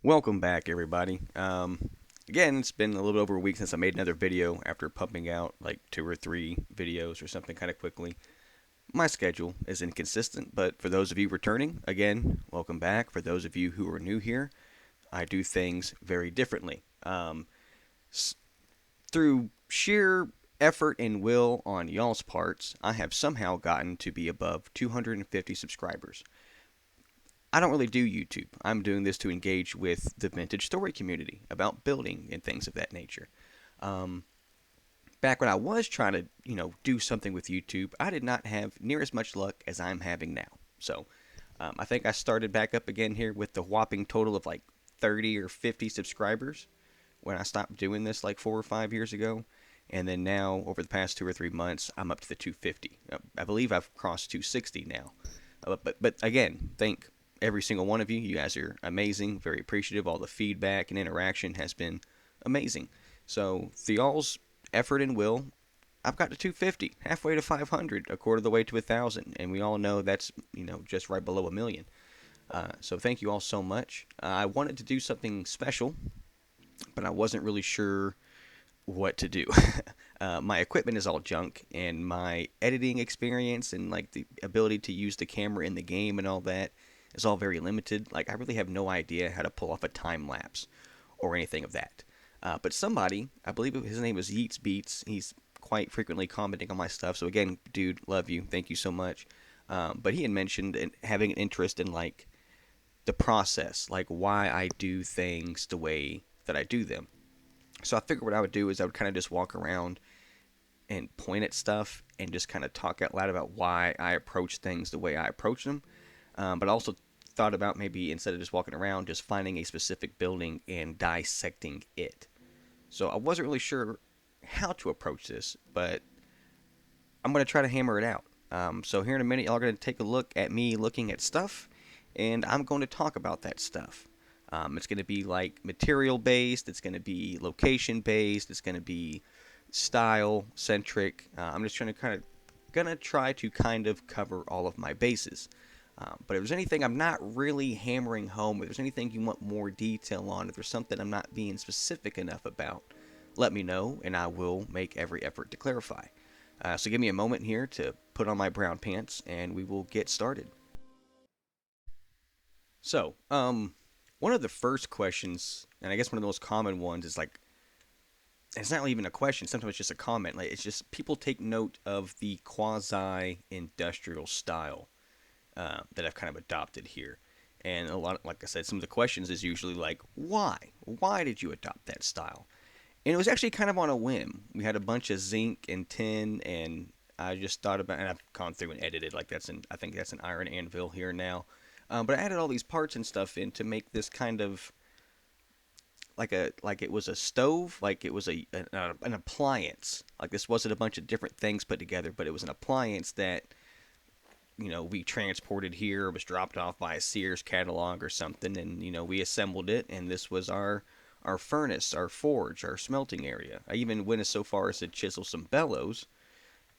Welcome back, everybody. Again, it's been a little over a week since I made another video after pumping out like two or three videos or something kind of quickly. My schedule is inconsistent, but for those of you returning, again, welcome back. For those of you who are new here, I do things very differently. Through sheer effort and will on y'all's parts, I have somehow gotten to be above 250 subscribers. I don't really do YouTube. I'm doing this to engage with the vintage story community about building and things of that nature. Um, Back when I was trying to, do something with YouTube, I did not have near as much luck as I'm having now. So I think I started back up again here with the whopping total of like 30 or 50 subscribers when I stopped doing this like 4 or 5 years ago. And then now, over the past 2 or 3 months, I'm up to the 250. I believe I've crossed 260 now. But again, thank every single one of you. You guys are amazing. Very appreciative. All the feedback and interaction has been amazing. So through y'all's effort and will, I've got to 250, halfway to 500, a quarter of the way to 1,000, and we all know that's just right below a million. So thank you all so much. I wanted to do something special, but I wasn't really sure what to do. My equipment is all junk, and my editing experience and like the ability to use the camera in the game and all that is all very limited. Like I really have no idea how to pull off a time lapse or anything of that. But somebody, I believe his name was Yeets Beats. He's quite frequently commenting on my stuff. So again, dude, love you. Thank you so much. But he had mentioned having an interest in like the process, like why I do things the way that I do them. So I figured what I would do is I would kind of just walk around and point at stuff and just kind of talk out loud about why I approach things the way I approach them. But I also thought about maybe instead of just walking around, just finding a specific building and dissecting it. So I wasn't really sure how to approach this, but I'm going to try to hammer it out. So here in a minute, y'all are going to take a look at me looking at stuff, and I'm going to talk about that stuff. It's going to be like material based. It's going to be location based. It's going to be style centric. I'm just trying to gonna try to kind of cover all of my bases. But if there's anything I'm not really hammering home, if there's anything you want more detail on, if there's something I'm not being specific enough about, let me know, and I will make every effort to clarify. So give me a moment here to put on my brown pants, and we will get started. So, one of the first questions, and I guess one of the most common ones, is like, it's not even a question. Sometimes it's just a comment. Like it's just people take note of the quasi-industrial style that I've kind of adopted here. And a lot, like I said, some of the questions is usually like, why? Why did you adopt that style? And it was actually kind of on a whim. We had a bunch of zinc and tin, and I just thought about, and I've gone through and edited. Like I think that's an iron anvil here now. But I added all these parts and stuff in to make this kind of like it was a stove, like it was an appliance. Like this wasn't a bunch of different things put together, but it was an appliance that we transported here, was dropped off by a Sears catalog or something, and we assembled it, and this was our furnace, our forge, our smelting area. I even went as so far as to chisel some bellows,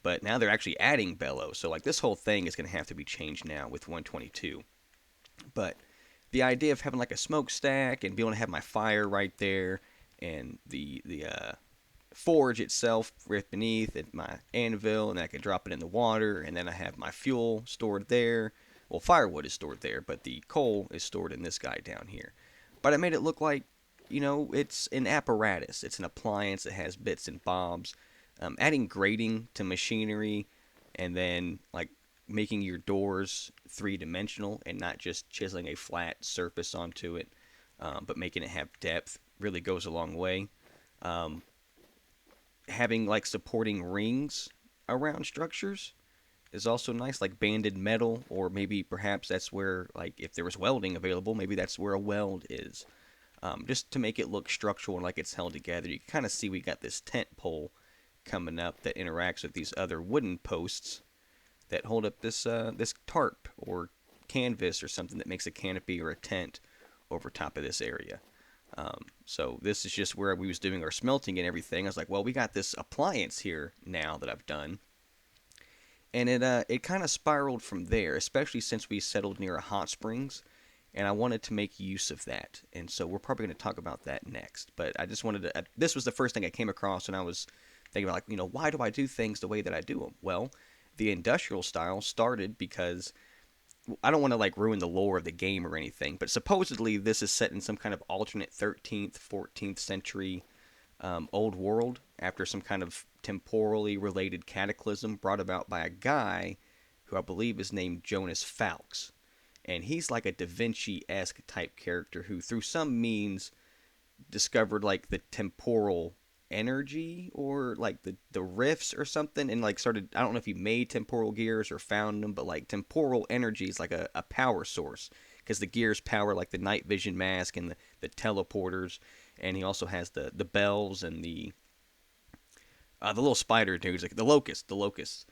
but now they're actually adding bellows. So like this whole thing is going to have to be changed now with 122. But the idea of having like a smokestack and being able to have my fire right there, and the forge itself right beneath it, my anvil, and I can drop it in the water, and then I have my fuel stored there. Well, firewood is stored there, but the coal is stored in this guy down here. But I made it look like, it's an apparatus. It's an appliance. It has bits and bobs. Adding grading to machinery, and then like making your doors three-dimensional and not just chiseling a flat surface onto it, but making it have depth really goes a long way. Um, Having like supporting rings around structures is also nice, like banded metal, or maybe perhaps that's where, like, if there was welding available, maybe that's where a weld is. Just to make it look structural and like it's held together. You can kind of see we got this tent pole coming up that interacts with these other wooden posts that hold up this tarp or canvas or something that makes a canopy or a tent over top of this area. So this is just where we was doing our smelting and everything. I was like, well, we got this appliance here now that I've done, and it kind of spiraled from there, especially since we settled near a hot springs, and I wanted to make use of that. And so we're probably going to talk about that next. But I just wanted to. This was the first thing I came across, and I was thinking about, like, why do I do things the way that I do them? Well, the industrial style started because I don't want to like ruin the lore of the game or anything, but supposedly this is set in some kind of alternate 13th, 14th century old world after some kind of temporally related cataclysm brought about by a guy who I believe is named Jonas Fawkes. And he's like a Da Vinci esque type character who, through some means, discovered like the temporal energy or like the rifts or something, and like started, I don't know if he made temporal gears or found them, but like temporal energy is like a power source because the gears power like the night vision mask and the teleporters, and he also has the bells and the little spider dudes, like the locusts.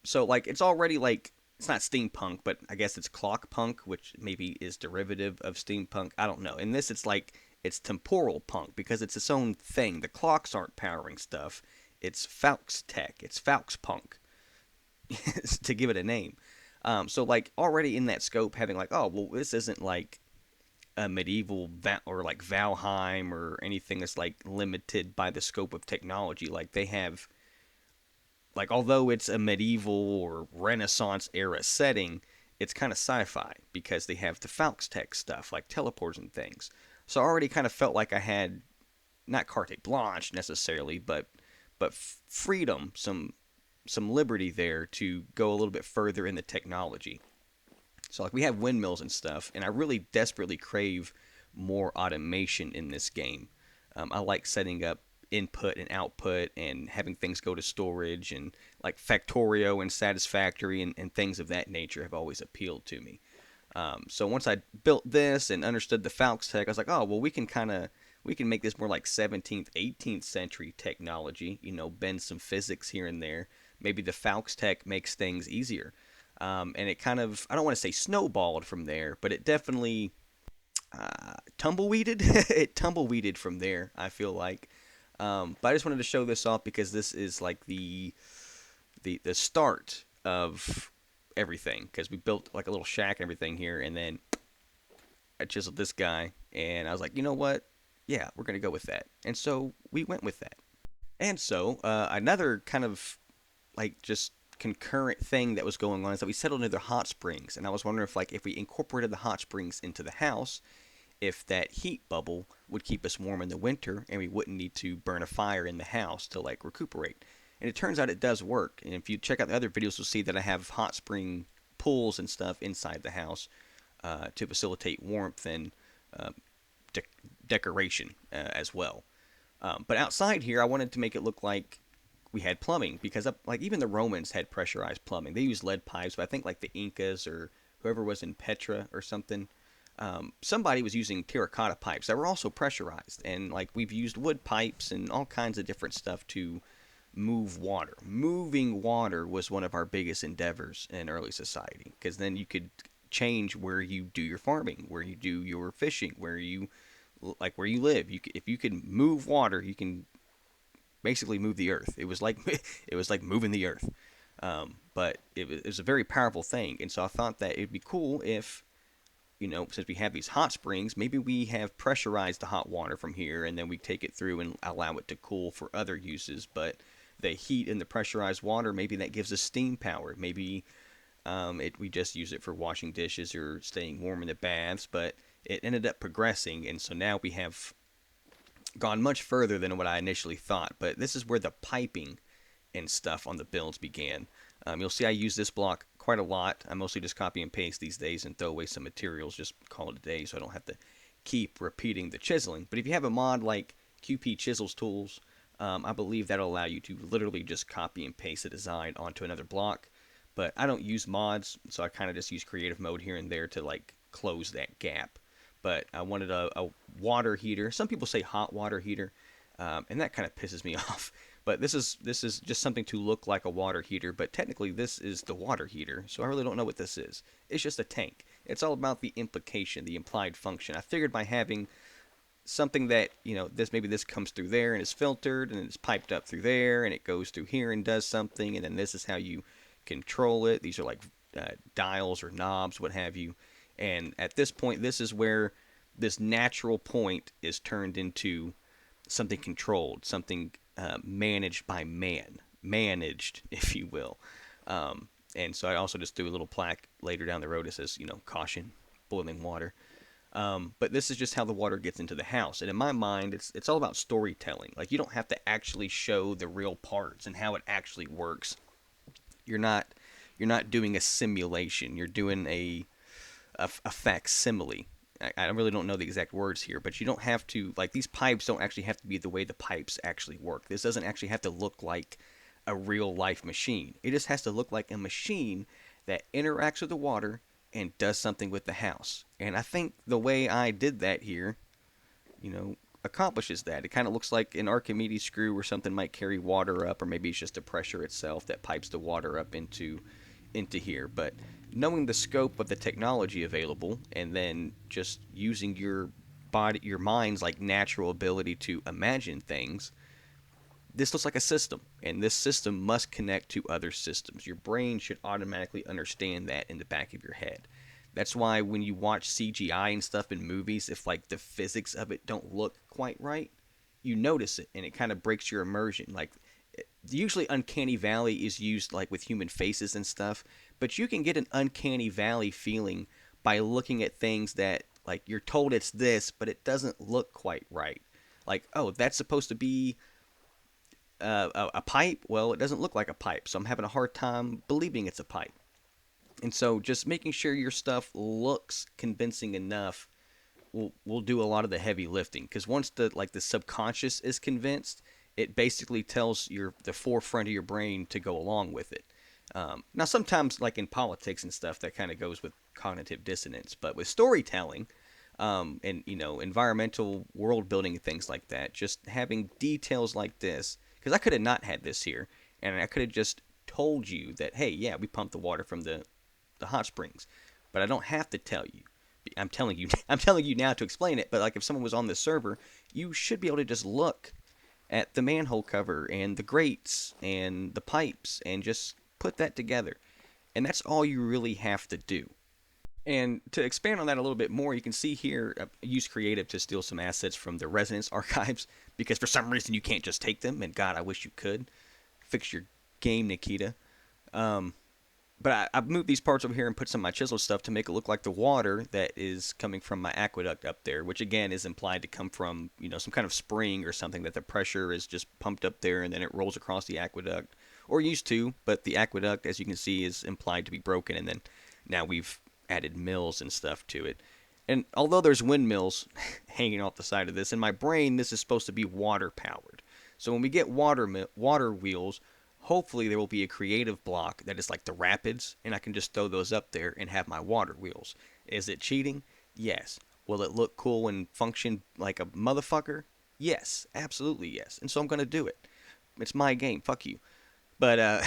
So like it's already like it's not steampunk, but I guess it's clock punk, which maybe is derivative of steampunk. I don't know. In this, it's like it's temporal punk because it's its own thing. The clocks aren't powering stuff. It's Fawkes tech. It's Fawkes punk to give it a name. So like already in that scope, having like, oh well, this isn't like a medieval or like Valheim or anything that's like limited by the scope of technology. Like they have, like, although it's a medieval or Renaissance era setting, it's kind of sci-fi because they have the Fawkes tech stuff like teleports and things. So I already kind of felt like I had not carte blanche necessarily, but freedom, some liberty there to go a little bit further in the technology. So like we have windmills and stuff, and I really desperately crave more automation in this game. I like setting up input and output and having things go to storage, and like Factorio and Satisfactory and things of that nature have always appealed to me. So once I built this and understood the Fawkes tech, I was like, oh well, we can make this more like 17th, 18th century technology. Bend some physics here and there. Maybe the Fawkes tech makes things easier. And it kind of, I don't want to say snowballed from there, but it definitely tumbleweeded. It tumbleweeded from there, I feel like. But I just wanted to show this off because this is like the start of everything. Because we built like a little shack and everything here, and then I chiseled this guy, and I was like, you know what? Yeah, we're gonna go with that. And so we went with that. And so another kind of like just concurrent thing that was going on is that we settled into hot springs, and I was wondering if like if we incorporated the hot springs into the house, if that heat bubble would keep us warm in the winter and we wouldn't need to burn a fire in the house to like recuperate. And it turns out it does work. And if you check out the other videos, you'll see that I have hot spring pools and stuff inside the house to facilitate warmth and uh, de- decoration as well. But outside here, I wanted to make it look like we had plumbing because like even the Romans had pressurized plumbing. They used lead pipes, but I think like the Incas or whoever was in Petra or something, somebody was using terracotta pipes that were also pressurized, and like we've used wood pipes and all kinds of different stuff to move water. Moving water was one of our biggest endeavors in early society because then you could change where you do your farming, where you do your fishing, where you live. If you can move water, you can basically move the earth. It was like it was like moving the earth. But it was a very powerful thing, and so I thought that it'd be cool if, since we have these hot springs, maybe we have pressurized the hot water from here, and then we take it through and allow it to cool for other uses. But the heat in the pressurized water, maybe that gives us steam power. Maybe we just use it for washing dishes or staying warm in the baths. But it ended up progressing, and so now we have gone much further than what I initially thought. But this is where the piping and stuff on the builds began. You'll see I use this block quite a lot. I mostly just copy and paste these days and throw away some materials, just call it a day so I don't have to keep repeating the chiseling. But if you have a mod like QP Chisels Tools, I believe that'll allow you to literally just copy and paste the design onto another block. But I don't use mods, so I kind of just use creative mode here and there to like close that gap. But I wanted a water heater. Some people say hot water heater, and that kind of pisses me off. But this is just something to look like a water heater, but technically this is the water heater, so I really don't know what this is. It's just a tank. It's all about the implication, the implied function. I figured by having something that, maybe this comes through there and is filtered, and it's piped up through there, and it goes through here and does something, and then this is how you control it. These are like dials or knobs, what have you. And at this point, this is where this natural point is turned into something controlled, something managed by man, managed, if you will. And so I also just threw a little plaque later down the road that says, caution, boiling water. But this is just how the water gets into the house. And in my mind, it's all about storytelling. Like, you don't have to actually show the real parts and how it actually works. You're not you're not doing a simulation. You're doing a facsimile. I really don't know the exact words here, but you don't have to, like, these pipes don't actually have to be the way the pipes actually work. This doesn't actually have to look like a real life machine. It just has to look like a machine that interacts with the water and does something with the house. And I think the way I did that here, accomplishes that. It kind of looks like an Archimedes screw where something might carry water up, or maybe it's just the pressure itself that pipes the water up into here. But knowing the scope of the technology available, and then just using your mind's like natural ability to imagine things, this looks like a system, and this system must connect to other systems. Your brain should automatically understand that in the back of your head. That's why when you watch CGI and stuff in movies, if like the physics of it don't look quite right, you notice it, and it kind of breaks your immersion. Like, usually uncanny valley is used like with human faces and stuff, but you can get an uncanny valley feeling by looking at things that, like, you're told it's this, but it doesn't look quite right. Like, oh, that's supposed to be a pipe. Well, it doesn't look like a pipe, so I'm having a hard time believing it's a pipe. And so just making sure your stuff looks convincing enough will do a lot of the heavy lifting, because once the subconscious is convinced, it basically tells the forefront of your brain to go along with it. Now sometimes, like in politics and stuff, that kind of goes with cognitive dissonance, but with storytelling, and environmental world building and things like that, just having details like this, because I could have not had this here, and I could have just told you that, hey, yeah, we pump the water from the hot springs, but I don't have to tell you. I'm telling you I'm telling you now to explain it, but like if someone was on this server, you should be able to just look at the manhole cover and the grates and the pipes and just put that together. And that's all you really have to do. And to expand on that a little bit more, you can see here, use creative to steal some assets from the Resonance archives, because for some reason you can't just take them, and God, I wish you could. Fix your game, Nikita. Um, but I've moved these parts over here and put some of my chisel stuff to make it look like the water that is coming from my aqueduct up there, which again is implied to come from, some kind of spring or something, that the pressure is just pumped up there and then it rolls across the aqueduct, or used to, but the aqueduct, as you can see, is implied to be broken, and then now we've added mills and stuff to it. And although there's windmills hanging off the side of this, in my brain this is supposed to be water powered. So when we get water wheels, hopefully there will be a creative block that is like the rapids, and I can just throw those up there and have my water wheels. Is it cheating? Yes. Will it look cool and function like a motherfucker? Yes, absolutely yes. And so I'm going to do it. It's my game. Fuck you. But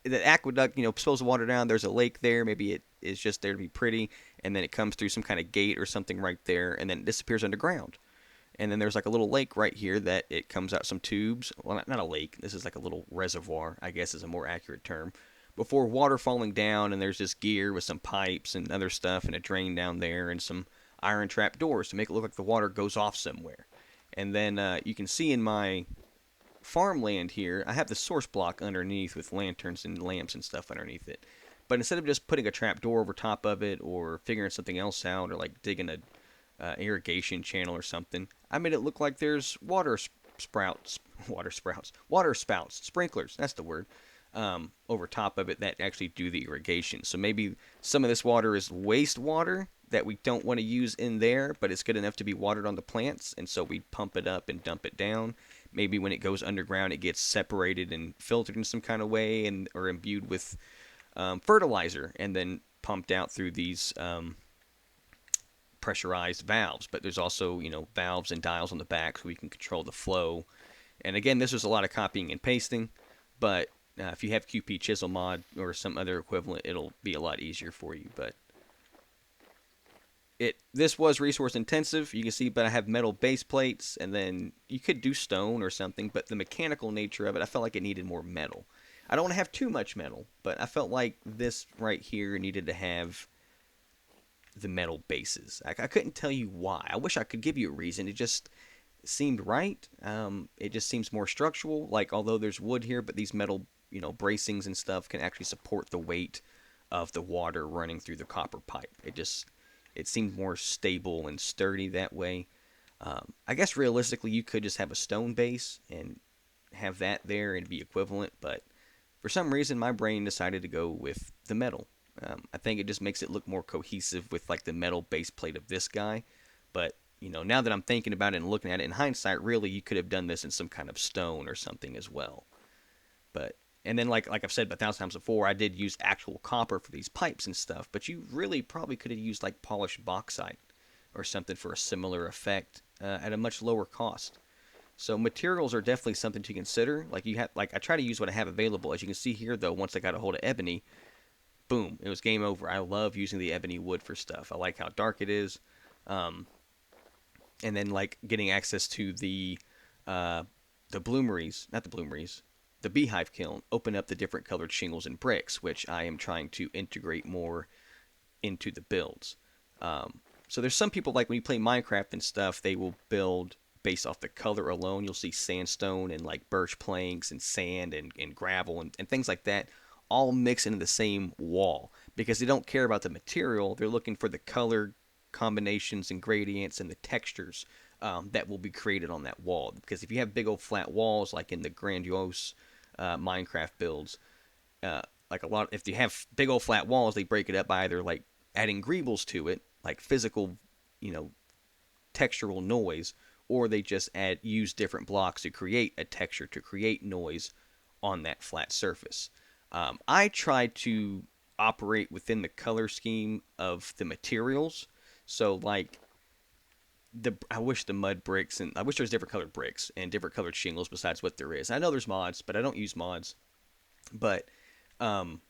the aqueduct, spills the water down. There's a lake there. Maybe it is just there to be pretty, and then it comes through some kind of gate or something right there, and then it disappears underground. And then there's like a little lake right here that it comes out some tubes. Well, not a lake. This is like a little reservoir, I guess is a more accurate term. Before water falling down, and there's this gear with some pipes and other stuff and a drain down there and some iron trap doors to make it look like the water goes off somewhere. And then you can see in my farmland here, I have the source block underneath with lanterns and lamps and stuff underneath it. But instead of just putting a trap door over top of it, or figuring something else out, or like digging a irrigation channel or something, I made it look like there's water spouts, sprinklers, that's the word, over top of it that actually do the irrigation. So maybe some of this water is wastewater that we don't want to use in there, but it's good enough to be watered on the plants, and so we pump it up and dump it down. Maybe when it goes underground, it gets separated and filtered in some kind of way, and or imbued with fertilizer, and then pumped out through these pressurized valves. But there's also, valves and dials on the back, so we can control the flow. And again, this is a lot of copying and pasting, but if you have QP Chisel Mod or some other equivalent, it'll be a lot easier for you. But this was resource intensive, you can see, but I have metal base plates, and then you could do stone or something, but the mechanical nature of it, I felt like it needed more metal. I don't want to have too much metal, but I felt like this right here needed to have the metal bases. I couldn't tell you why. I wish I could give you a reason. It just seemed right. It just seems more structural. Like although there's wood here, but these metal, bracings and stuff can actually support the weight of the water running through the copper pipe. It seemed more stable and sturdy that way. I guess realistically, you could just have a stone base and have that there and be equivalent, but for some reason, my brain decided to go with the metal. I think it just makes it look more cohesive with like the metal base plate of this guy. But now that I'm thinking about it and looking at it in hindsight, really, you could have done this in some kind of stone or something as well. But and then like I've said a thousand times before, I did use actual copper for these pipes and stuff. But you really probably could have used like polished bauxite or something for a similar effect at a much lower cost. So materials are definitely something to consider. Like I try to use what I have available. As you can see here though, once I got a hold of ebony, boom, it was game over. I love using the ebony wood for stuff. I like how dark it is. Um, and then like getting access to uh, the bloomeries, not the bloomeries, the beehive kiln, open up the different colored shingles and bricks, which I am trying to integrate more into the builds. So there's some people like when you play Minecraft and stuff, they will build based off the color alone. You'll see sandstone and like birch planks and sand and gravel and things like that all mix into the same wall because they don't care about the material. They're looking for the color combinations and gradients and the textures that will be created on that wall. Because if you have big old flat walls like in the grandiose Minecraft builds, uh, like a lot, if you have big old flat walls, they break it up by either like adding greebles to it, like physical, you know, textural noise, or they just use different blocks to create a texture to create noise on that flat surface. I try to operate within the color scheme of the materials. So like I wish the mud bricks and I wish there's different colored bricks and different colored shingles besides what there is. I know there's mods, but I don't use mods. But um,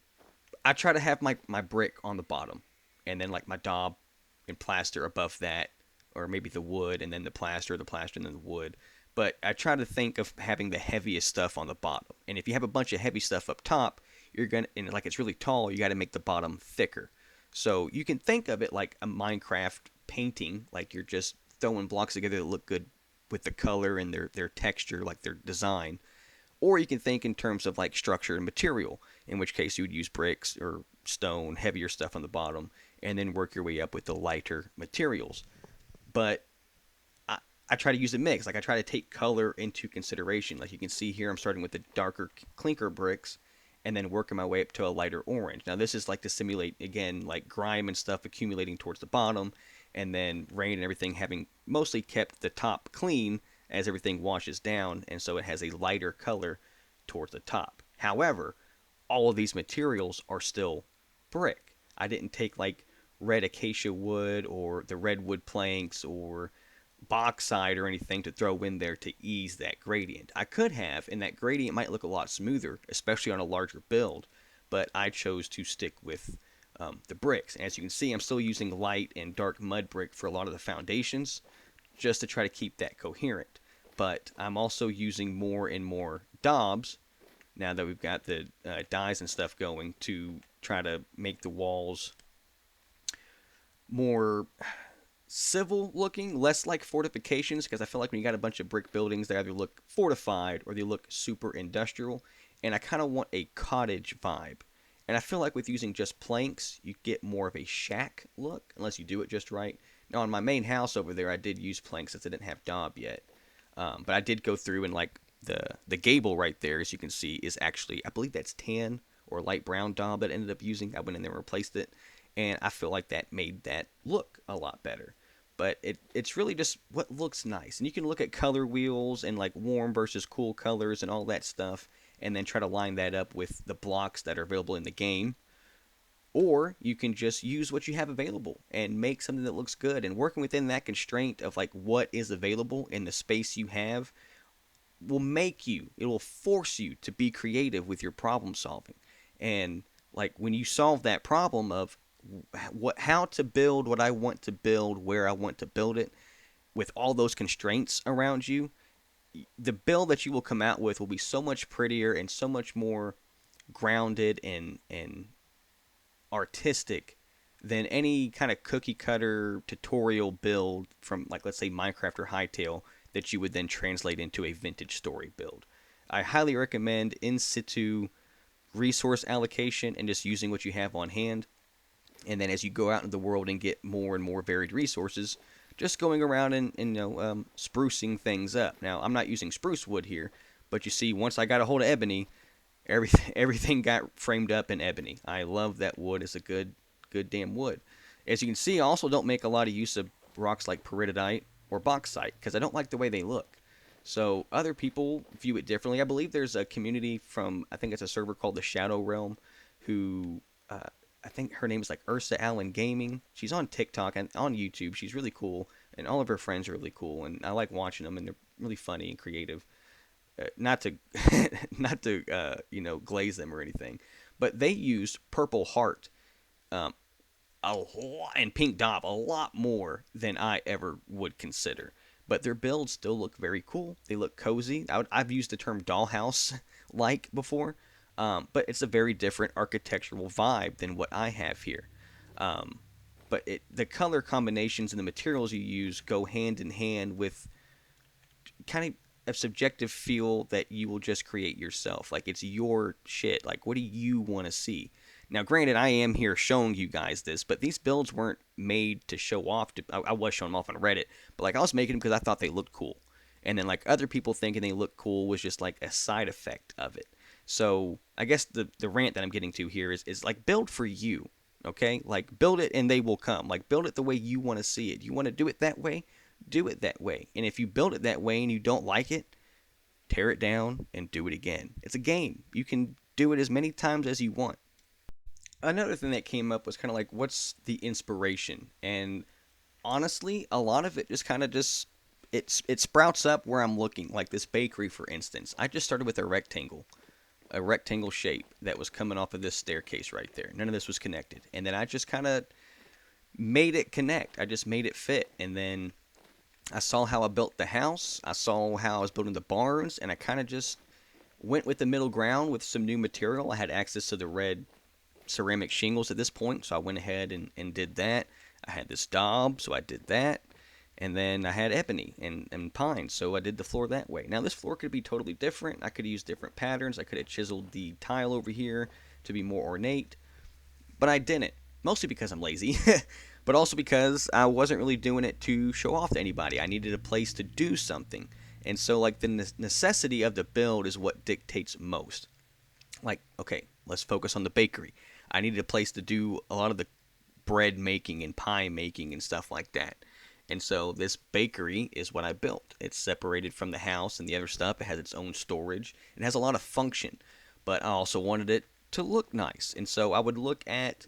I try to have my brick on the bottom, and then like my daub and plaster above that, or maybe the wood and then the plaster and then the wood. But I try to think of having the heaviest stuff on the bottom. And if you have a bunch of heavy stuff up top, you're gonna and like it's really tall, you got to make the bottom thicker. So you can think of it like a Minecraft painting, like you're just throwing blocks together that look good with the color and their texture, like their design. Or you can think in terms of like structure and material, in which case you would use bricks or stone, heavier stuff on the bottom, and then work your way up with the lighter materials. But I, I try to use a mix. Like I try to take color into consideration. Like you can see here, I'm starting with the darker clinker bricks and then working my way up to a lighter orange. Now this is like to simulate, again, like grime and stuff accumulating towards the bottom and then rain and everything having mostly kept the top clean as everything washes down, and so it has a lighter color towards the top. However, all of these materials are still brick. I didn't take like red acacia wood or the redwood planks or bauxite or anything to throw in there to ease that gradient. I could have, and that gradient might look a lot smoother, especially on a larger build, but I chose to stick with the bricks. As you can see, I'm still using light and dark mud brick for a lot of the foundations, just to try to keep that coherent. But I'm also using more and more daubs now that we've got the dyes and stuff going to try to make the walls more civil looking, less like fortifications, because I feel like when you got a bunch of brick buildings, they either look fortified or they look super industrial. And I kind of want a cottage vibe. And I feel like with using just planks, you get more of a shack look, unless you do it just right. Now, on my main house over there, I did use planks since I didn't have daub yet. But I did go through and like the gable right there, as you can see, is actually, I believe that's tan or light brown daub that I ended up using. I went in there and replaced it, and I feel like that made that look a lot better. But it's really just what looks nice. And you can look at color wheels and like warm versus cool colors and all that stuff, and then try to line that up with the blocks that are available in the game. Or you can just use what you have available and make something that looks good. And working within that constraint of like what is available in the space you have will make you, it will force you to be creative with your problem solving. And like when you solve that problem of how to build what I want to build, where I want to build it, with all those constraints around you, the build that you will come out with will be so much prettier and so much more grounded and artistic than any kind of cookie cutter tutorial build from, like, let's say Minecraft or Hytale that you would then translate into a vintage story build. I highly recommend in situ resource allocation and just using what you have on hand. And then as you go out into the world and get more and more varied resources, just going around and sprucing things up. Now, I'm not using spruce wood here, but you see, once I got a hold of ebony, everything got framed up in ebony. I love that wood. It's a good damn wood. As you can see, I also don't make a lot of use of rocks like peridotite or bauxite because I don't like the way they look. So other people view it differently. I believe there's a community from, I think it's a server called the Shadow Realm, who I think her name is like Ursa Allen Gaming. She's on TikTok and on YouTube. She's really cool, and all of her friends are really cool, and I like watching them, and they're really funny and creative. Not to not to glaze them or anything, but they used purple heart um, a lot, and pink daub a lot more than I ever would consider. But their builds still look very cool. They look cozy. I've used the term dollhouse like before, but it's a very different architectural vibe than what I have here. Um, but the color combinations and the materials you use go hand in hand with kind of a subjective feel that you will just create yourself. Like it's your shit. Like what do you want to see? Now, granted, I am here showing you guys this, but these builds weren't made to show off. I was showing them off on Reddit, but like I was making them because I thought they looked cool, and then like other people thinking they look cool was just like a side effect of it. So I guess the rant that I'm getting to here is like build for you, okay? Like build it and they will come. Like build it the way you want to see it. You want to do it that way, do it that way. And if you build it that way and you don't like it, tear it down and do it again. It's a game. You can do it as many times as you want. Another thing that came up was kind of like, what's the inspiration? And honestly, a lot of it just kind of just it sprouts up where I'm looking. Like this bakery, for instance, I just started with a rectangle shape that was coming off of this staircase right there. None of this was connected, and then I just kind of made it connect. I just made it fit, and then I saw how I built the house. I saw how I was building the barns, and I kind of just went with the middle ground with some new material. I had access to the red ceramic shingles at this point, so I went ahead and did that. I had this daub, so I did that. And then I had ebony and pine, so I did the floor that way. Now, this floor could be totally different. I could have used different patterns. I could have chiseled the tile over here to be more ornate, but I didn't. Mostly because I'm lazy, but also because I wasn't really doing it to show off to anybody. I needed a place to do something. And so, like, the necessity of the build is what dictates most. Like, okay, let's focus on the bakery. I needed a place to do a lot of the bread making and pie making and stuff like that. And so this bakery is what I built. It's separated from the house and the other stuff. It has its own storage. It has a lot of function. But I also wanted it to look nice. And so I would look at,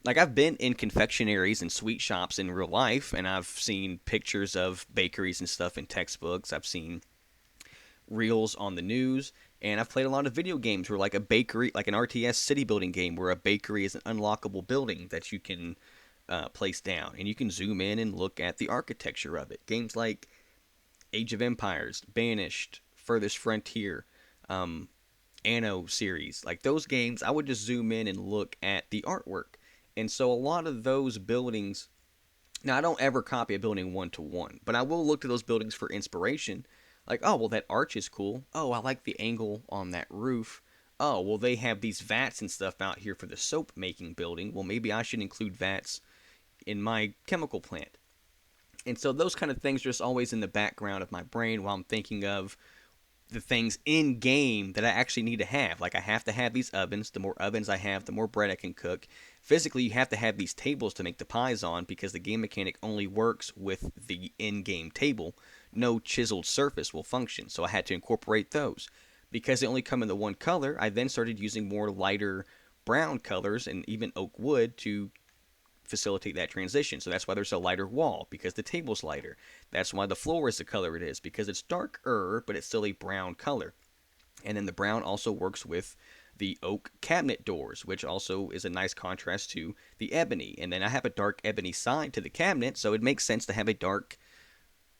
like, I've been in confectionaries and sweet shops in real life, and I've seen pictures of bakeries and stuff in textbooks. I've seen reels on the news, and I've played a lot of video games where, like, a bakery, like an RTS city building game where a bakery is an unlockable building that you can place down, and you can zoom in and look at the architecture of it. Games like Age of Empires, Banished, Furthest Frontier, um, Anno series, like those games, I would just zoom in and look at the artwork. And so a lot of those buildings, now I don't ever copy a building one to one, but I will look to those buildings for inspiration. Like, oh, well, that arch is cool. Oh, I like the angle on that roof. Oh, well, they have these vats and stuff out here for the soap making building. Well, maybe I should include vats in my chemical plant. And so those kind of things are just always in the background of my brain while I'm thinking of the things in game that I actually need to have. Like I have to have these ovens. The more ovens I have, the more bread I can cook. Physically, you have to have these tables to make the pies on because the game mechanic only works with the in-game table. No chiseled surface will function, so I had to incorporate those. Because they only come in the one color, I then started using more lighter brown colors and even oak wood to facilitate that transition. So that's why there's a lighter wall, because the table's lighter. That's why the floor is the color it is, because it's darker, but it's still a brown color. And then the brown also works with the oak cabinet doors, which also is a nice contrast to the ebony. And then I have a dark ebony side to the cabinet, so it makes sense to have a dark,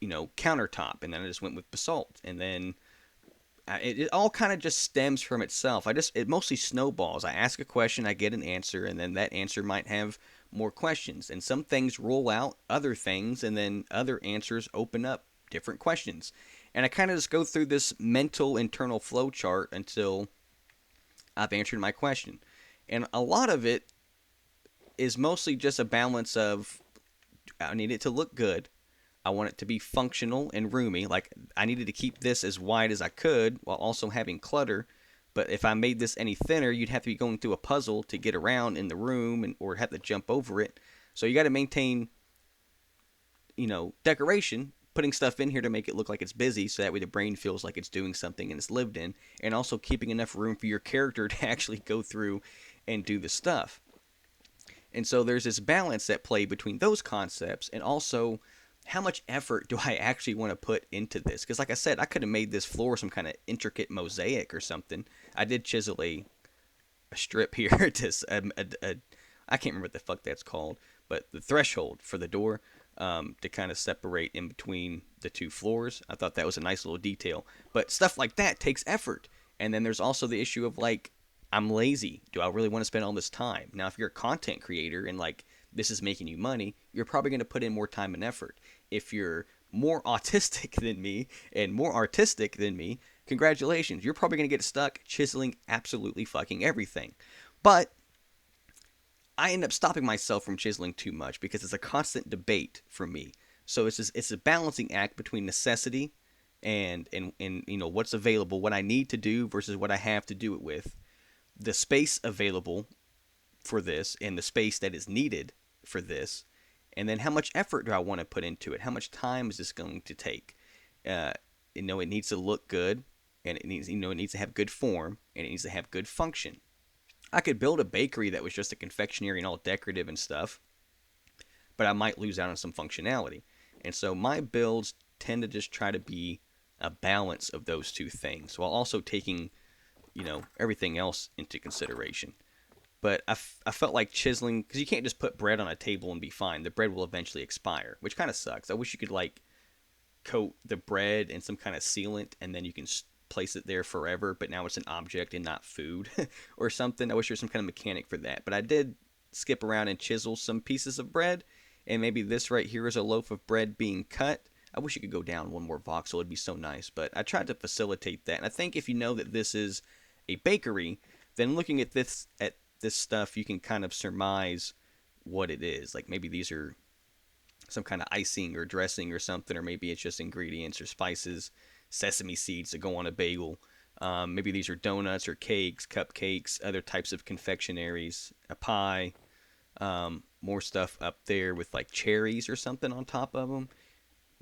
countertop. And then I just went with basalt. And then it all kind of just stems from itself. It mostly snowballs. I ask a question, I get an answer, and then that answer might have more questions. And some things rule out other things, and then other answers open up different questions. And I kind of just go through this mental internal flow chart until I've answered my question. And a lot of it is mostly just a balance of I need it to look good. I want it to be functional and roomy. Like I needed to keep this as wide as I could while also having clutter. But if I made this any thinner, you'd have to be going through a puzzle to get around in the room and or have to jump over it. So you got to maintain, decoration, putting stuff in here to make it look like it's busy so that way the brain feels like it's doing something and it's lived in, and also keeping enough room for your character to actually go through and do the stuff. And so there's this balance at play between those concepts and also how much effort do I actually want to put into this? Because, like I said, I could have made this floor some kind of intricate mosaic or something. I did chisel a strip here to I can't remember what the fuck that's called, but the threshold for the door to kind of separate in between the two floors. I thought that was a nice little detail. But stuff like that takes effort. And then there's also the issue of like, I'm lazy. Do I really want to spend all this time? Now, if you're a content creator and like this is making you money, you're probably going to put in more time and effort. If you're more autistic than me and more artistic than me, congratulations. You're probably going to get stuck chiseling absolutely fucking everything. But I end up stopping myself from chiseling too much because it's a constant debate for me. So it's a balancing act between necessity and what's available, what I need to do versus what I have to do it with, the space available for this and the space that is needed for this, and then how much effort do I want to put into it? How much time is this going to take? It needs to look good, and it needs to have good form, and it needs to have good function. I could build a bakery that was just a confectionery and all decorative and stuff, but I might lose out on some functionality. And so my builds tend to just try to be a balance of those two things while also taking, everything else into consideration. But I felt like chiseling, because you can't just put bread on a table and be fine. The bread will eventually expire, which kind of sucks. I wish you could like coat the bread in some kind of sealant and then you can place it there forever, but now it's an object and not food or something. I wish there was some kind of mechanic for that. But I did skip around and chisel some pieces of bread, and maybe this right here is a loaf of bread being cut. I wish you could go down one more voxel. It'd be so nice, but I tried to facilitate that. And I think if you know that this is a bakery, then looking at this stuff, you can kind of surmise what it is. Like maybe these are some kind of icing or dressing or something, or maybe it's just ingredients or spices, sesame seeds that go on a bagel. Maybe these are donuts or cakes, cupcakes, other types of confectionaries, a pie, more stuff up there with like cherries or something on top of them.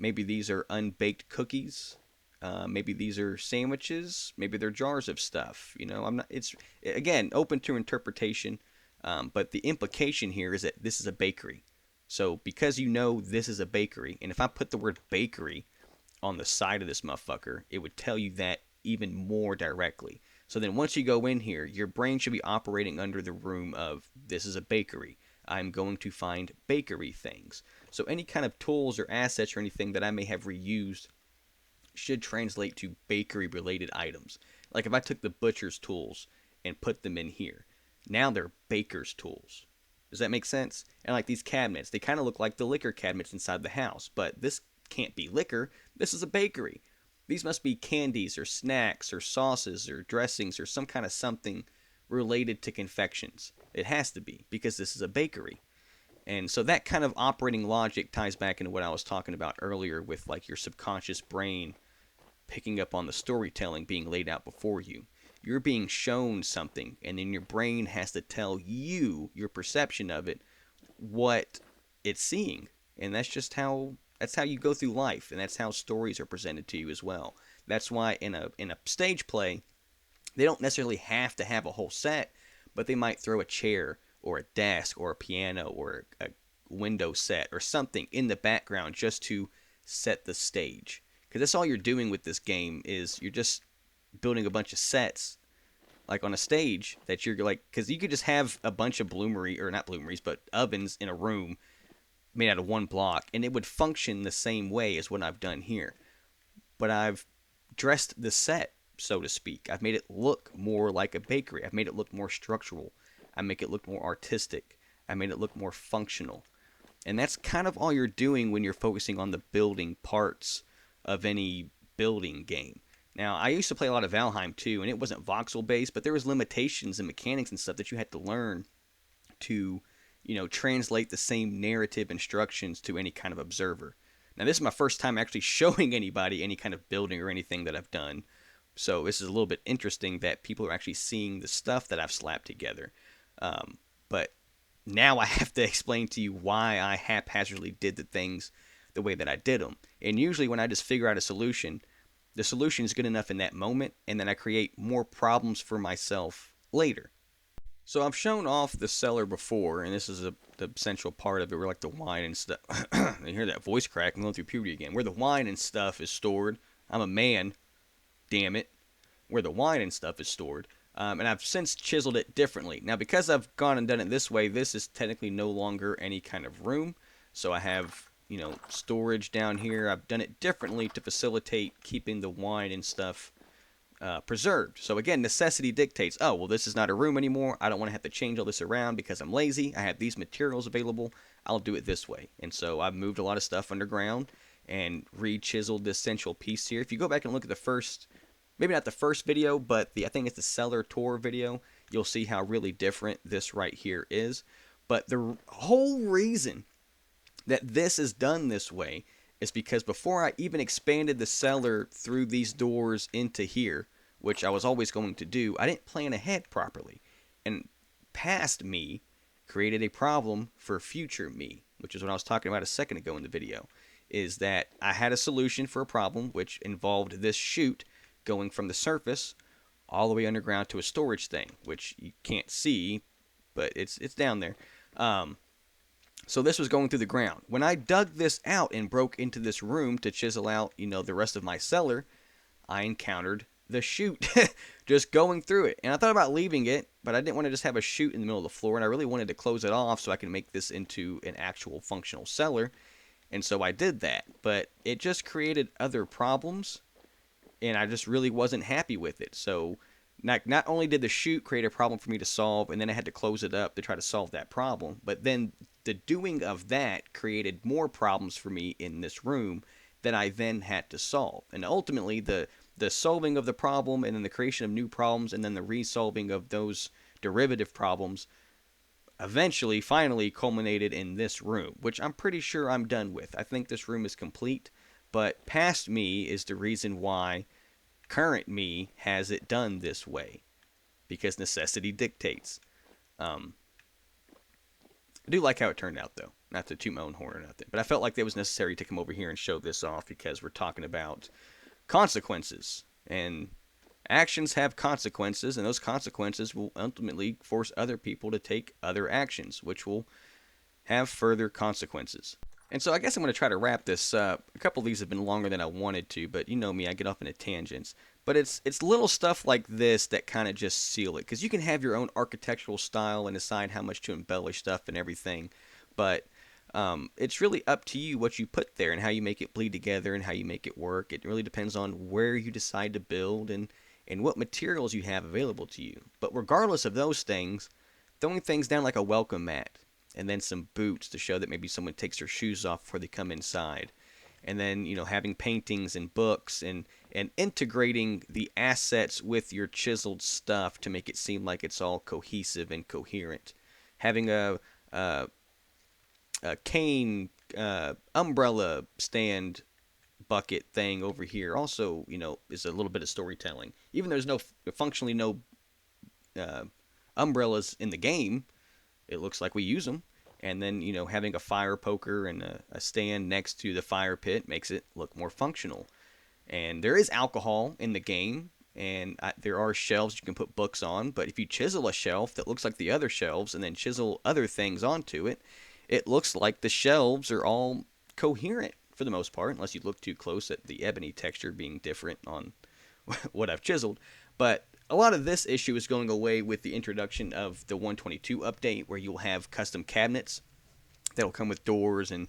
Maybe these are unbaked cookies. Maybe these are sandwiches. Maybe they're jars of stuff. I'm not. It's again open to interpretation, but the implication here is that this is a bakery. So because this is a bakery, and if I put the word bakery on the side of this motherfucker, it would tell you that even more directly. So then once you go in here, your brain should be operating under the room of this is a bakery. I'm going to find bakery things. So any kind of tools or assets or anything that I may have reused should translate to bakery related items. Like if I took the butcher's tools and put them in here, now they're baker's tools. Does that make sense? And like these cabinets, they kind of look like the liquor cabinets inside the house, but this can't be liquor. This is a bakery. These must be candies or snacks or sauces or dressings or some kind of something related to confections. It has to be because this is a bakery. And so that kind of operating logic ties back into what I was talking about earlier with like your subconscious brain picking up on the storytelling being laid out before you. You're being shown something, and then your brain has to tell you, your perception of it, what it's seeing. And that's how you go through life, and that's how stories are presented to you as well. That's why in a stage play, they don't necessarily have to have a whole set, but they might throw a chair or a desk or a piano or a window set or something in the background just to set the stage. Because that's all you're doing with this game is you're just building a bunch of sets like on a stage that you're like, because you could just have a bunch of bloomery, or not bloomeries, but ovens in a room made out of one block, and it would function the same way as what I've done here. But I've dressed the set, so to speak. I've made it look more like a bakery. I've made it look more structural. I make it look more artistic. I made it look more functional. And that's kind of all you're doing when you're focusing on the building parts of any building game. Now, I used to play a lot of Valheim too, and it wasn't voxel based, but there was limitations and mechanics and stuff that you had to learn to, translate the same narrative instructions to any kind of observer. Now, this is my first time actually showing anybody any kind of building or anything that I've done. So this is a little bit interesting that people are actually seeing the stuff that I've slapped together. But now I have to explain to you why I haphazardly did the things the way that I did them. And usually when I just figure out a solution, the solution is good enough in that moment, and then I create more problems for myself later. So I've shown off the cellar before, and this is the central part of it, where like the wine and stuff. You hear that voice crack? I'm going through puberty again. Where the wine and stuff is stored. I'm a man, damn it. Where the wine and stuff is stored. And I've since chiseled it differently. Now, because I've gone and done it this way, this is technically no longer any kind of room. So I have, storage down here. I've done it differently to facilitate keeping the wine and stuff preserved. So again, necessity dictates, oh, well, this is not a room anymore. I don't want to have to change all this around because I'm lazy. I have these materials available. I'll do it this way. And so I've moved a lot of stuff underground and re-chiseled this central piece here. If you go back and look at the first, maybe not the first video, but I think it's the cellar tour video, you'll see how really different this right here is. But the whole reason that this is done this way is because before I even expanded the cellar through these doors into here, which I was always going to do, I didn't plan ahead properly. And past me created a problem for future me, which is what I was talking about a second ago in the video, is that I had a solution for a problem which involved this chute going from the surface all the way underground to a storage thing, which you can't see, but it's down there. So this was going through the ground. When I dug this out and broke into this room to chisel out, the rest of my cellar, I encountered the chute just going through it. And I thought about leaving it, but I didn't want to just have a chute in the middle of the floor, and I really wanted to close it off so I can make this into an actual functional cellar. And so I did that, but it just created other problems, and I just really wasn't happy with it. So not only did the chute create a problem for me to solve, and then I had to close it up to try to solve that problem, but then the doing of that created more problems for me in this room that I then had to solve. And ultimately, the solving of the problem, and then the creation of new problems, and then the resolving of those derivative problems eventually, finally culminated in this room, which I'm pretty sure I'm done with. I think this room is complete, but past me is the reason why current me has it done this way, because necessity dictates. I do like how it turned out, though. Not to toot my own horn or nothing, but I felt like it was necessary to come over here and show this off because we're talking about consequences, and actions have consequences, and those consequences will ultimately force other people to take other actions, which will have further consequences. And so I guess I'm going to try to wrap this up. A couple of these have been longer than I wanted to, but you know me, I get off into tangents. But it's little stuff like this that kind of just seal it, because you can have your own architectural style and decide how much to embellish stuff and everything, but it's really up to you what you put there and how you make it bleed together and how you make it work. It really depends on where you decide to build and what materials you have available to you. But regardless of those things, throwing things down like a welcome mat, and then some boots to show that maybe someone takes their shoes off before they come inside, and then having paintings and books and integrating the assets with your chiseled stuff to make it seem like it's all cohesive and coherent. Having a cane umbrella stand bucket thing over here also is a little bit of storytelling. Even there's functionally no umbrellas in the game, it looks like we use them. And then having a fire poker and a stand next to the fire pit makes it look more functional. And there is alcohol in the game, and there are shelves you can put books on, but if you chisel a shelf that looks like the other shelves and then chisel other things onto it, it looks like the shelves are all coherent for the most part, unless you look too close at the ebony texture being different on what I've chiseled. But a lot of this issue is going away with the introduction of the 122 update, where you'll have custom cabinets that'll come with doors and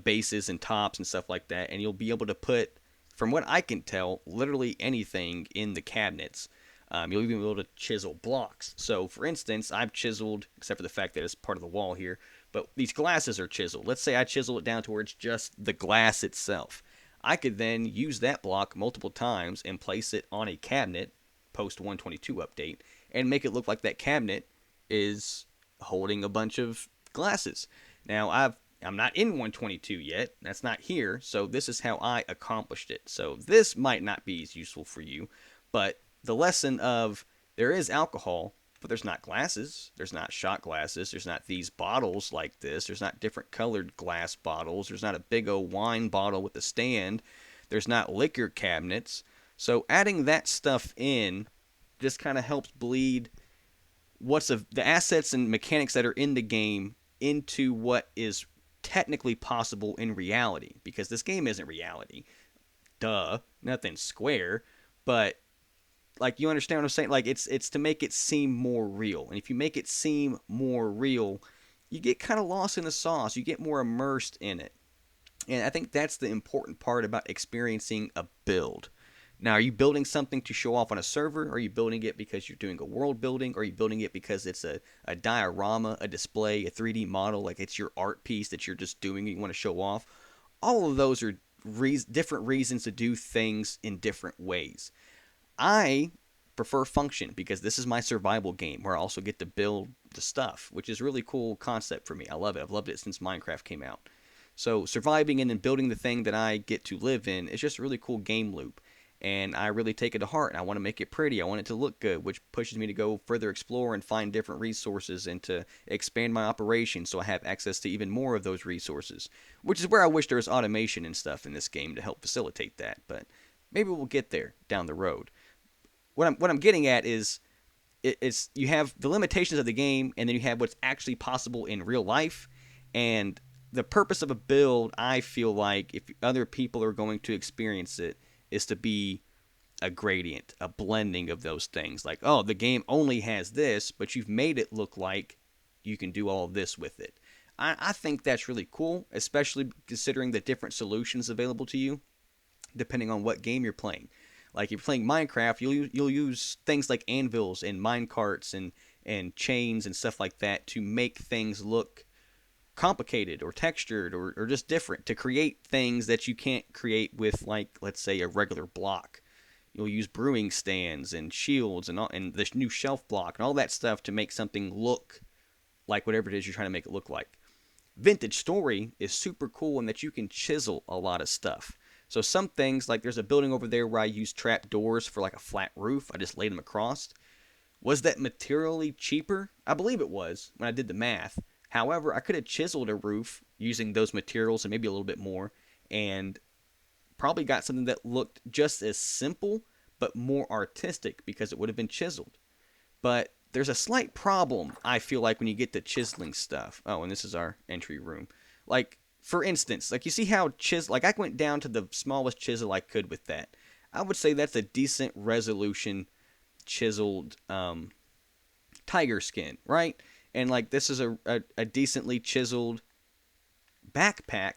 bases and tops and stuff like that, and you'll be able to put, from what I can tell, literally anything in the cabinets. You'll even be able to chisel blocks. So, for instance, I've chiseled, except for the fact that it's part of the wall here, but these glasses are chiseled. Let's say I chisel it down to where it's just the glass itself. I could then use that block multiple times and place it on a cabinet post 122 update and make it look like that cabinet is holding a bunch of glasses. Now, I'm not in 122 yet. That's not here. So this is how I accomplished it. So this might not be as useful for you, but the lesson of there is alcohol, but there's not glasses. There's not shot glasses. There's not these bottles like this. There's not different colored glass bottles. There's not a big old wine bottle with a stand. There's not liquor cabinets. So adding that stuff in just kind of helps bleed the assets and mechanics that are in the game into what is technically possible in reality, because this game isn't reality. Duh, nothing square, but like, you understand what I'm saying? Like, it's to make it seem more real. And if you make it seem more real, you get kind of lost in the sauce. You get more immersed in it. And I think that's the important part about experiencing a build. Now, are you building something to show off on a server? Or are you building it because you're doing a world building? Or are you building it because it's a diorama, a display, a 3D model? Like, it's your art piece that you're just doing and you want to show off? All of those are different reasons to do things in different ways. I prefer function because this is my survival game where I also get to build the stuff, which is a really cool concept for me. I love it. I've loved it since Minecraft came out. So surviving and then building the thing that I get to live in is just a really cool game loop. And I really take it to heart. And I want to make it pretty. I want it to look good, which pushes me to go further explore and find different resources and to expand my operation so I have access to even more of those resources, which is where I wish there was automation and stuff in this game to help facilitate that. But maybe we'll get there down the road. What I'm getting at is it's you have the limitations of the game, and then you have what's actually possible in real life. And the purpose of a build, I feel like, if other people are going to experience it, is to be a gradient, a blending of those things. Like, oh, the game only has this, but you've made it look like you can do all of this with it. I think that's really cool, especially considering the different solutions available to you, depending on what game you're playing. Like, if you're playing Minecraft, you'll use things like anvils and minecarts and chains and stuff like that to make things look complicated or textured or just different, to create things that you can't create with, like, let's say, a regular block. You'll use brewing stands and shields and this new shelf block and all that stuff to make something look like whatever it is you're trying to make it look like. Vintage Story is super cool in that you can chisel a lot of stuff. So some things, like there's a building over there where I use trap doors for like a flat roof. I just laid them across. Was that materially cheaper? I believe it was when I did the math. However, I could have chiseled a roof using those materials and maybe a little bit more, and probably got something that looked just as simple but more artistic because it would have been chiseled. But there's a slight problem, I feel like, when you get to chiseling stuff. Oh, and this is our entry room. Like, for instance, like, you see how like, I went down to the smallest chisel I could with that. I would say that's a decent resolution chiseled tiger skin, right? And like, this is a decently chiseled backpack.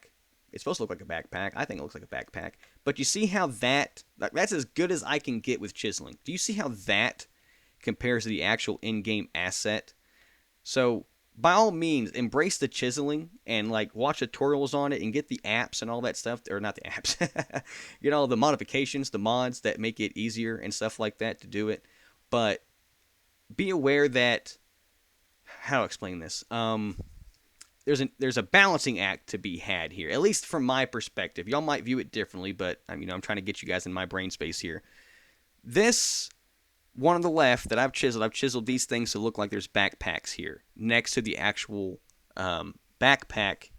It's supposed to look like a backpack. I think it looks like a backpack. But you see how that's as good as I can get with chiseling. Do you see how that compares to the actual in-game asset? So by all means, embrace the chiseling and like watch tutorials on it and get the apps and all that stuff. Or not the apps. You know, the modifications, the mods that make it easier and stuff like that to do it. But be aware that, how to explain this? There's a balancing act to be had here, at least from my perspective. Y'all might view it differently, but I'm trying to get you guys in my brain space here. This one on the left that I've chiseled these things to look like there's backpacks here next to the actual backpack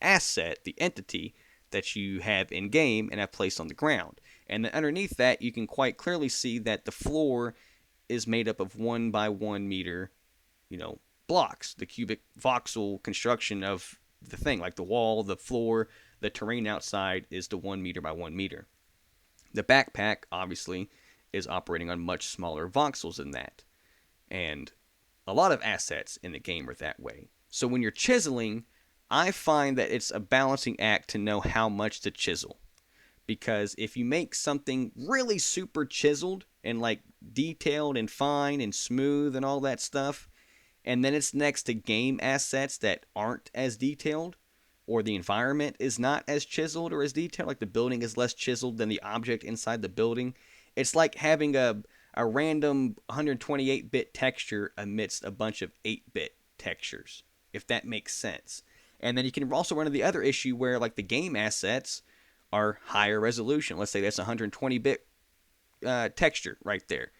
asset, the entity that you have in game and have placed on the ground. And then underneath that, you can quite clearly see that the floor is made up of 1 by 1 meter, blocks, the cubic voxel construction of the thing, like the wall, the floor, the terrain outside is the 1 meter by 1 meter. The backpack, obviously, is operating on much smaller voxels than that. And a lot of assets in the game are that way. So when you're chiseling, I find that it's a balancing act to know how much to chisel. Because if you make something really super chiseled, and like detailed and fine and smooth and all that stuff, and then it's next to game assets that aren't as detailed, or the environment is not as chiseled or as detailed, like the building is less chiseled than the object inside the building. It's like having a random 128-bit texture amidst a bunch of 8-bit textures, if that makes sense. And then you can also run into the other issue where like the game assets are higher resolution. Let's say that's a 120-bit texture right there.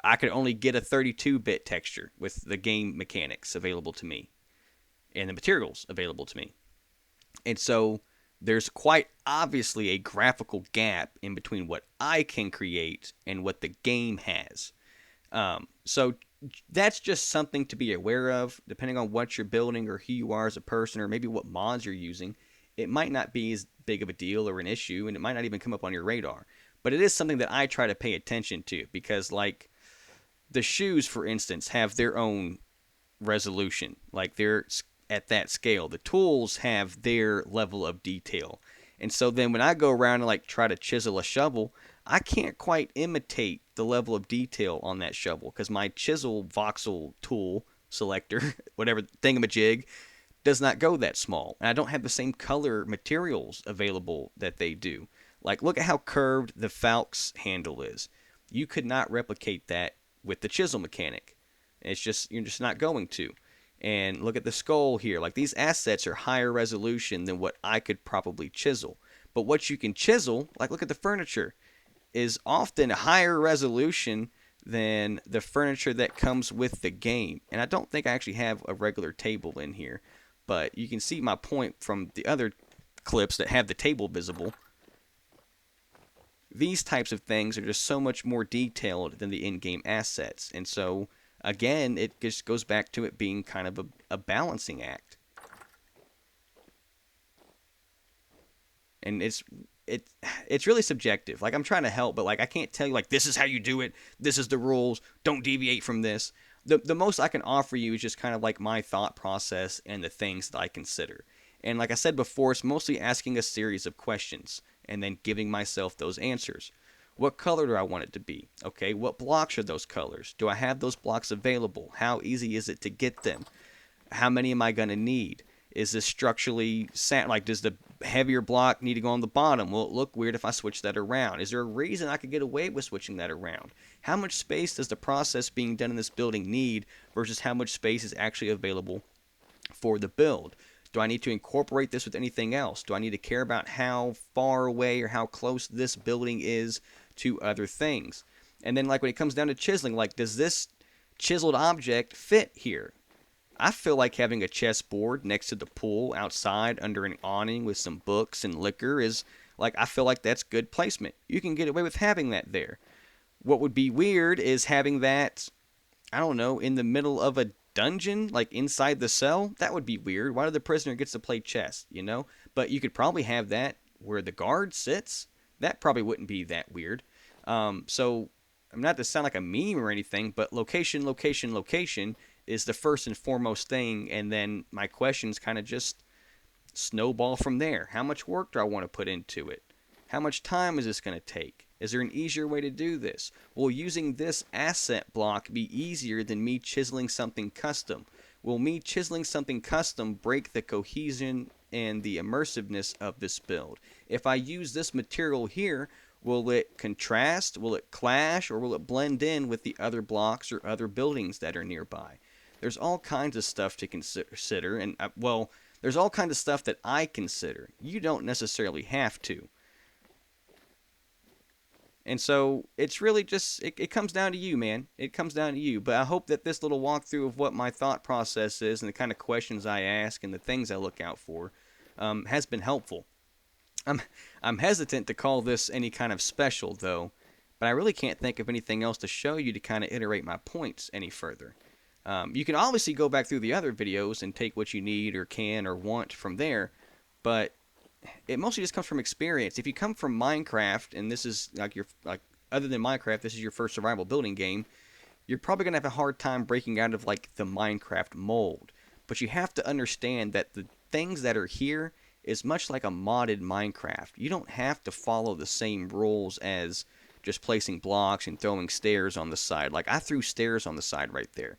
I could only get a 32-bit texture with the game mechanics available to me and the materials available to me. And so there's quite obviously a graphical gap in between what I can create and what the game has. So that's just something to be aware of, depending on what you're building or who you are as a person, or maybe what mods you're using. It might not be as big of a deal or an issue, and it might not even come up on your radar. But it is something that I try to pay attention to because, like, the shoes, for instance, have their own resolution. Like, they're at that scale. The tools have their level of detail. And so then when I go around and like try to chisel a shovel, I can't quite imitate the level of detail on that shovel because my chisel voxel tool selector, whatever thingamajig, does not go that small. And I don't have the same color materials available that they do. Like, look at how curved the Falx handle is. You could not replicate that with the chisel mechanic. It's just, you're just not going to. And look at the skull here. Like, these assets are higher resolution than what I could probably chisel. But what you can chisel, like look at the furniture, is often higher resolution than the furniture that comes with the game. And I don't think I actually have a regular table in here. But you can see my point from the other clips that have the table visible. These types of things are just so much more detailed than the in-game assets. And so, again, it just goes back to it being kind of a balancing act. And it's really subjective. Like, I'm trying to help, but like I can't tell you like this is how you do it. This is the rules. Don't deviate from this. The most I can offer you is just kind of like my thought process and the things that I consider. And like I said before, it's mostly asking a series of questions and then giving myself those answers. What color do I want it to be? Okay, what blocks are those colors? Do I have those blocks available? How easy is it to get them? How many am I going to need? Is this structurally sound? Like, does the heavier block need to go on the bottom? Will it look weird if I switch that around? Is there a reason I could get away with switching that around? How much space does the process being done in this building need versus how much space is actually available for the build? Do I need to incorporate this with anything else? Do I need to care about how far away or how close this building is to other things? And then, like, when it comes down to chiseling, like, does this chiseled object fit here? I feel like having a chessboard next to the pool outside under an awning with some books and liquor is, like, I feel like that's good placement. You can get away with having that there. What would be weird is having that, I don't know, in the middle of a dungeon, like inside the cell. That would be weird. Why do the prisoner gets to play chess, you know? But you could probably have that where the guard sits. That probably wouldn't be that weird. So, I'm not to sound like a meme or anything, but location, location, location is the first and foremost thing, and then my questions kind of just snowball from there. How much work do I want to put into it? How much time is this going to take? Is there an easier way to do this? Will using this asset block be easier than me chiseling something custom? Will me chiseling something custom break the cohesion and the immersiveness of this build? If I use this material here, will it contrast, will it clash, or will it blend in with the other blocks or other buildings that are nearby? There's all kinds of stuff to consider, and well, there's all kinds of stuff that I consider. You don't necessarily have to. And so it's really just, it comes down to you, man. It comes down to you. But I hope that this little walkthrough of what my thought process is and the kind of questions I ask and the things I look out for has been helpful. I'm hesitant to call this any kind of special, though, but I really can't think of anything else to show you to kind of iterate my points any further. You can obviously go back through the other videos and take what you need or can or want from there, but it mostly just comes from experience. If you come from Minecraft and this is like your, like, other than Minecraft, this is your first survival building game, you're probably going to have a hard time breaking out of like the Minecraft mold. But you have to understand that the things that are here is much like a modded Minecraft. You don't have to follow the same rules as just placing blocks and throwing stairs on the side. Like I threw stairs on the side right there.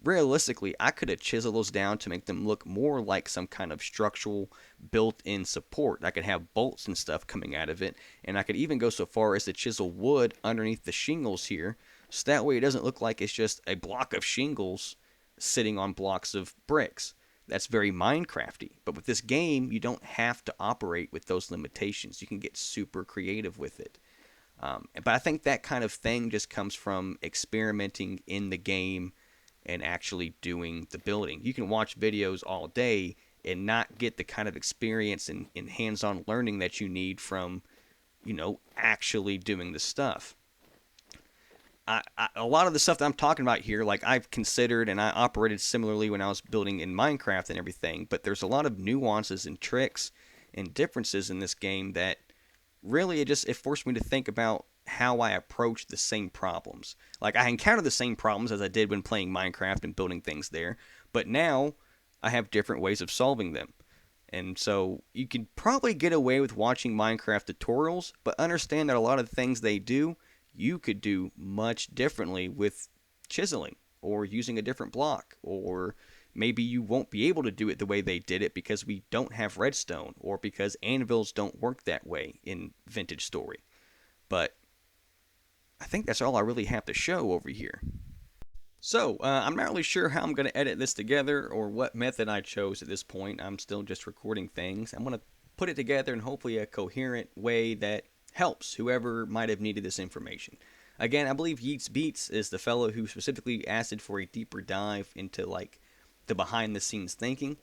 Realistically, I could have chiseled those down to make them look more like some kind of structural built-in support. I could have bolts and stuff coming out of it, and I could even go so far as to chisel wood underneath the shingles here, so that way it doesn't look like it's just a block of shingles sitting on blocks of bricks. That's very Minecrafty. But with this game, you don't have to operate with those limitations. You can get super creative with it. But I think that kind of thing just comes from experimenting in the game and actually doing the building. You can watch videos all day and not get the kind of experience and hands-on learning that you need from, actually doing the stuff. A lot of the stuff that I'm talking about here, like I've considered and I operated similarly when I was building in Minecraft and everything, but there's a lot of nuances and tricks and differences in this game that really it forced me to think about how I approach the same problems. Like I encounter the same problems as I did when playing Minecraft and building things there, but now I have different ways of solving them. And so you can probably get away with watching Minecraft tutorials, but understand that a lot of the things they do, you could do much differently with chiseling or using a different block, or maybe you won't be able to do it the way they did it because we don't have redstone or because anvils don't work that way in Vintage Story. But I think that's all I really have to show over here. So, I'm not really sure how I'm going to edit this together or what method I chose at this point. I'm still just recording things. I'm going to put it together in hopefully a coherent way that helps whoever might have needed this information. Again, I believe Yeets Beats is the fellow who specifically asked for a deeper dive into like the behind the scenes thinking.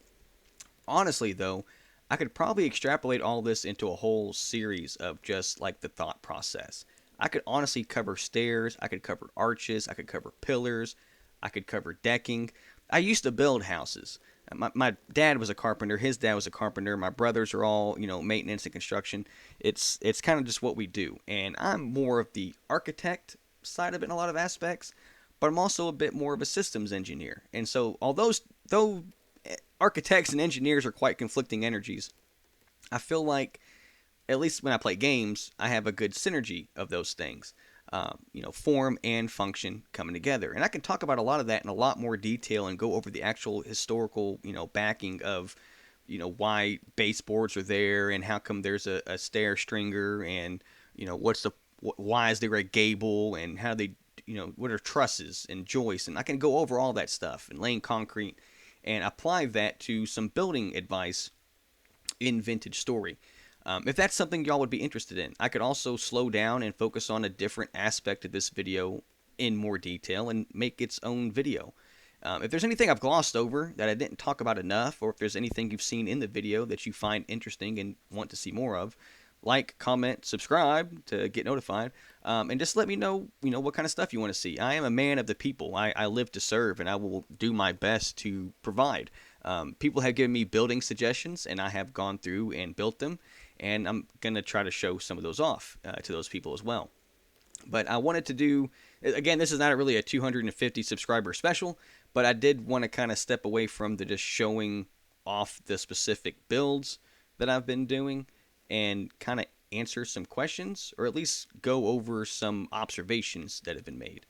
Honestly though, I could probably extrapolate all this into a whole series of just like the thought process. I could honestly cover stairs, I could cover arches, I could cover pillars, I could cover decking. I used to build houses. My dad was a carpenter. His dad was a carpenter. My brothers are all, maintenance and construction. It's kind of just what we do. And I'm more of the architect side of it in a lot of aspects, but I'm also a bit more of a systems engineer. And so, though architects and engineers are quite conflicting energies, I feel like at least when I play games, I have a good synergy of those things. Form and function coming together. And I can talk about a lot of that in a lot more detail and go over the actual historical, backing of, why baseboards are there and how come there's a stair stringer and, why is there a gable and how they, what are trusses and joists. And I can go over all that stuff and laying concrete and apply that to some building advice in Vintage Story. If that's something y'all would be interested in, I could also slow down and focus on a different aspect of this video in more detail and make its own video. If there's anything I've glossed over that I didn't talk about enough, or if there's anything you've seen in the video that you find interesting and want to see more of, like, comment, subscribe to get notified, and just let me know, what kind of stuff you want to see. I am a man of the people. I live to serve, and I will do my best to provide. People have given me building suggestions, and I have gone through and built them. And I'm going to try to show some of those off to those people as well. But I wanted to do, again, this is not really a 250 subscriber special, but I did want to kind of step away from the just showing off the specific builds that I've been doing and kind of answer some questions, or at least go over some observations that have been made.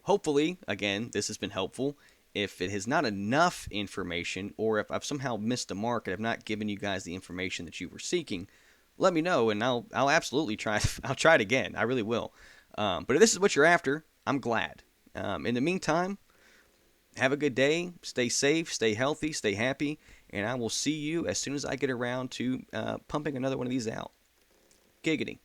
Hopefully, again, this has been helpful. If it has not enough information, or if I've somehow missed a mark and I've not given you guys the information that you were seeking, let me know, and I'll absolutely try. I'll try it again. I really will. But if this is what you're after, I'm glad. In the meantime, have a good day. Stay safe. Stay healthy. Stay happy. And I will see you as soon as I get around to pumping another one of these out. Giggity.